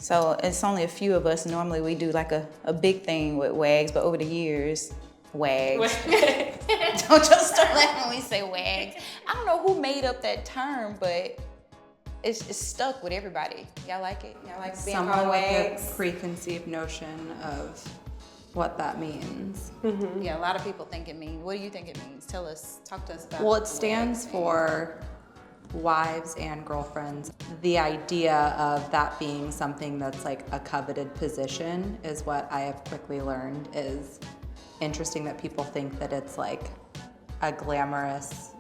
So it's only a few of us. Normally we do like a big thing with WAGS, but over the years, WAGS. Don't just start laughing when we say WAGS. I don't know who made up that term, but it's stuck with everybody. Y'all like it? Y'all like being called WAGS? With a preconceived notion of what that means. Mm-hmm. Yeah, a lot of people think it means. What do you think it means? Talk to us about it. Well, it stands for wives and girlfriends. The idea of that being something that's like a coveted position is what I have quickly learned is interesting, that people think that it's like a glamorous,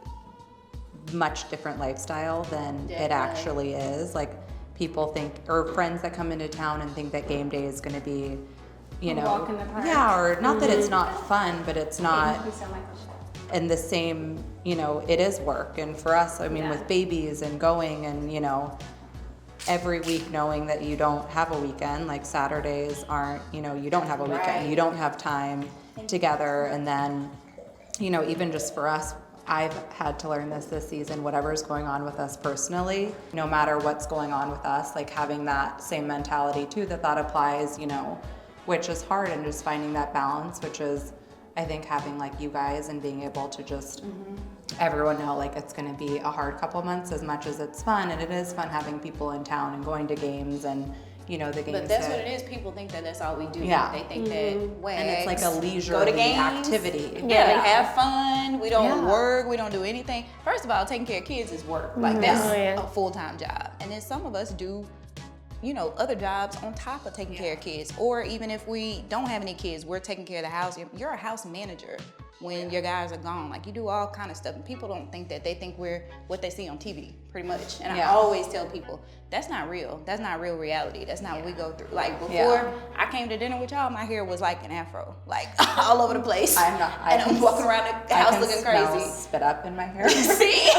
much different lifestyle than it actually is. Like people think, or friends that come into town and think that game day is going to be, you know, walk in the park. Yeah, or not that it's not fun, but it's not. Thank you so much. And the same, you know, it is work. And for us, I mean, with babies and going and, you know, every week knowing that you don't have a weekend, like Saturdays aren't, you know, you don't have a weekend, you don't have time together. And then, you know, even just for us, I've had to learn this season, whatever's going on with us personally, no matter what's going on with us, like having that same mentality too, that applies, you know, which is hard, and just finding that balance, which is, I think, having like you guys and being able to just everyone know like it's going to be a hard couple months as much as it's fun. And it is fun having people in town and going to games and, you know, the games. But that's what it is. People think that that's all we do. Yeah. They think that WAGS, and it's like a leisurely activity. Yeah, they have fun. We don't work. We don't do anything. First of all, taking care of kids is work. Like that's a full-time job. And then some of us do, you know, other jobs on top of taking care of kids. Or even if we don't have any kids, we're taking care of the house. You're a house manager when your guys are gone. Like you do all kind of stuff. And people don't think that. They think we're what they see on TV, pretty much. And I always tell people, that's not real. That's not real reality. That's not what we go through. Like before I came to dinner with y'all, my hair was like an afro, like all over the place. I'm walking around the house looking crazy. Spit up in my hair. See?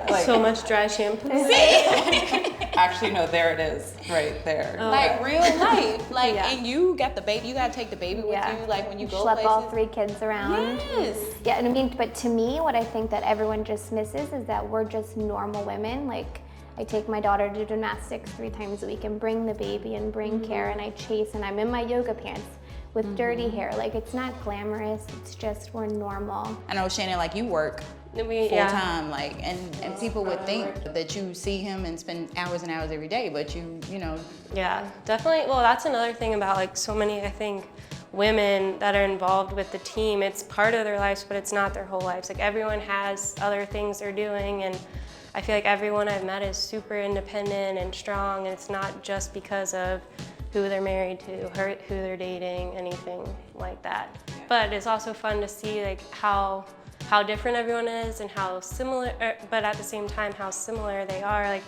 Like, so much dry shampoo. See? Actually, no, there it is, right there. Like real life, like, and you got the baby. You gotta take the baby with you, like when you go schlep places. all 3 kids around. Yes. Yeah, and I mean, but to me, what I think that everyone just misses is that we're just normal women. Like, I take my daughter to gymnastics 3 times a week and bring the baby and bring care, and I chase, and I'm in my yoga pants with dirty hair. Like, it's not glamorous. It's just we're normal. I know, Shannon, like you work full time, like, and people would think that you see him and spend hours and hours every day, but you know. Yeah, definitely. Well, that's another thing about like so many, I think, women that are involved with the team. It's part of their lives, but it's not their whole lives. Like everyone has other things they're doing, and I feel like everyone I've met is super independent and strong, and it's not just because of who they're married to, who they're dating, anything like that. But it's also fun to see like how different everyone is and how similar, but at the same time how similar they are. Like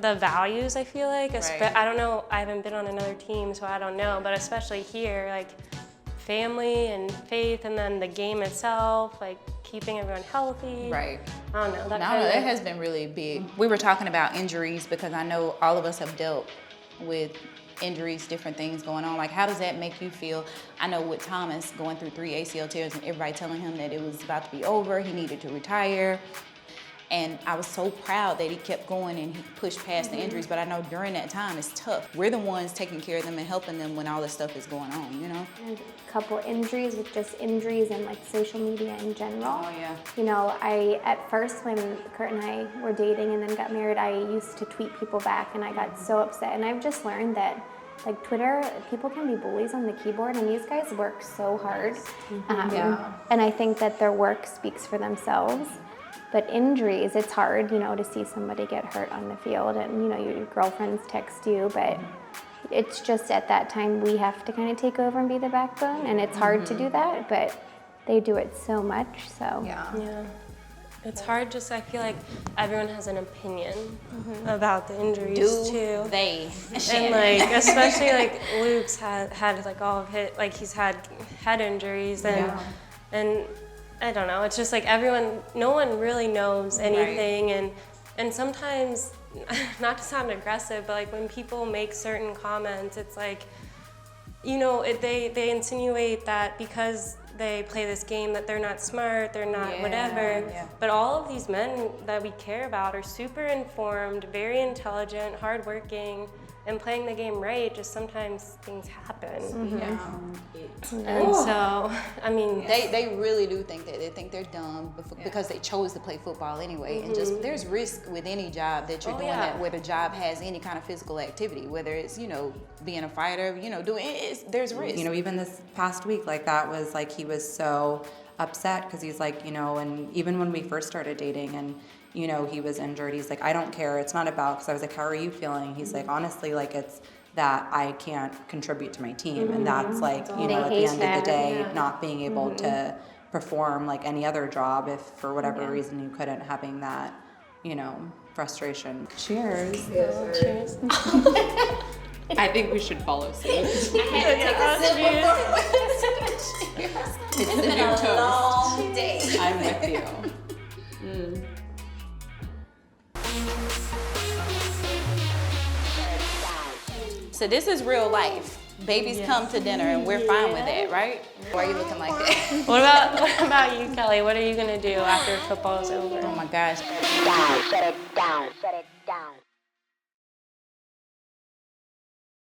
the values, I feel like, I don't know, I haven't been on another team, so I don't know, but especially here, like family and faith, and then the game itself, like keeping everyone healthy. Right. I don't know. That has been really big. We were talking about injuries because I know all of us have dealt with injuries, different things going on. Like, how does that make you feel? I know with Thomas going through 3 ACL tears and everybody telling him that it was about to be over, he needed to retire. And I was so proud that he kept going and he pushed past the injuries. But I know during that time, it's tough. We're the ones taking care of them and helping them when all this stuff is going on, you know? And a couple injuries with just injuries and like social media in general. Oh, yeah. You know, at first when Kurt and I were dating and then got married, I used to tweet people back and I got so upset. And I've just learned that like Twitter, people can be bullies on the keyboard, and these guys work so hard. And I think that their work speaks for themselves. But injuries, it's hard, you know, to see somebody get hurt on the field, and you know, your girlfriends text you, but it's just at that time we have to kind of take over and be the backbone, and it's hard to do that, but they do it so much, so. Yeah. It's hard, just I feel like everyone has an opinion about the injuries too. And like, especially like Luke's had like all of his, like he's had head injuries and I don't know, it's just like no one really knows anything, and sometimes, not to sound aggressive, but like when people make certain comments, it's like, you know, they insinuate that because they play this game that they're not smart, they're not whatever, but all of these men that we care about are super informed, very intelligent, hardworking, and playing the game right, just sometimes things happen. Yeah. And so, I mean, They really do think that they think they're dumb because they chose to play football anyway. And just there's risk with any job that you're doing that where the job has any kind of physical activity, whether it's, you know, being a fighter, you know, there's risk. You know, even this past week, like that was like, he was so upset because he's like, you know, and even when we first started dating and, you know, he was injured, he's like, I don't care. It's not about, because I was like, how are you feeling? He's like, honestly, like it's that I can't contribute to my team. And that's like, you know, at the end of the day, not being able to perform like any other job if for whatever reason you couldn't, having that, you know, frustration. Cheers. cheers. I think we should follow suit. It's the new toast. Long day. I'm with you. So this is real life. Babies come to dinner and we're fine with that, right? Why are you looking like that? What about you, Kelly? What are you gonna do after football is over? Oh my gosh. Shut it down. Shut it down.